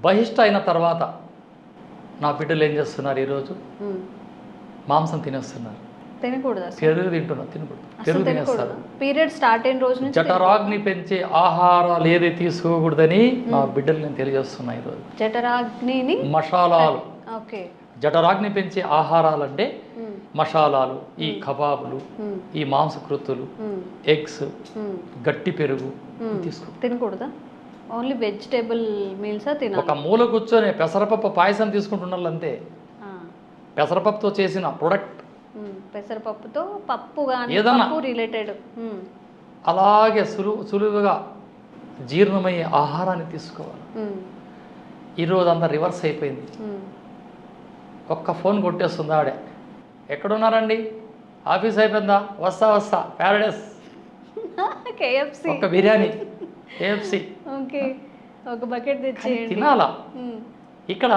బహిష్ట అయిన తర్వాత నా బిడ్డలు ఏం చేస్తున్నారు ఈరోజు? మాంసం తినేస్తున్నారు. తినకూడదు, పెరుగు తింటున్నారు, తినకూడదు, పెరుగు తినేస్తారు. పీరియడ్ స్టార్ట్ అయిన రోజు నుంచి జఠరాగ్ని పెంచే ఆహారాలు ఏది తీసుకోకూడదని నా బిడ్డలు నేను తెలియజేస్తున్నా ఈరోజు. జఠరాగ్నిని మసాలాలు, ఓకే, జఠరాగ్ని పెంచే ఆహారాలు అంటే మసాలాలు, ఈ కబాబులు, ఈ మాంసకృత్తులు, ఎగ్స్, గట్టి పెరుగు తీసుకో. తినకూడదా? ఓన్లీ వెజిటేబుల్ మీల్సా తినాలి? ఒక మూల కూర్చొని పెసరపప్పు పాయసం తీసుకుంటున్నారు అంతే. పెసరపప్పుతో చేసిన ప్రొడక్ట్, పెసరపప్పుతో పప్పు కానీ ఏదన్నా పప్పు రిలేటెడ్ అలాగే సులువుగా జీర్ణమయ్యే ఆహారాన్ని తీసుకోవాలి. ఈరోజు అంతా రివర్స్ అయిపోయింది. ఒక్క ఫోన్ కొట్టేస్తుంది ఆడే, ఎక్కడున్నారండి, ఆఫీస్ అయిపోయిందా, వస్తా ప్యారడైస్, కేఎఫ్సి, ఒక్క బిర్యానీ, కేఎఫ్సి, ఓకే, ఒక బకెట్ తెచ్చి తినాలా. ఇక్కడ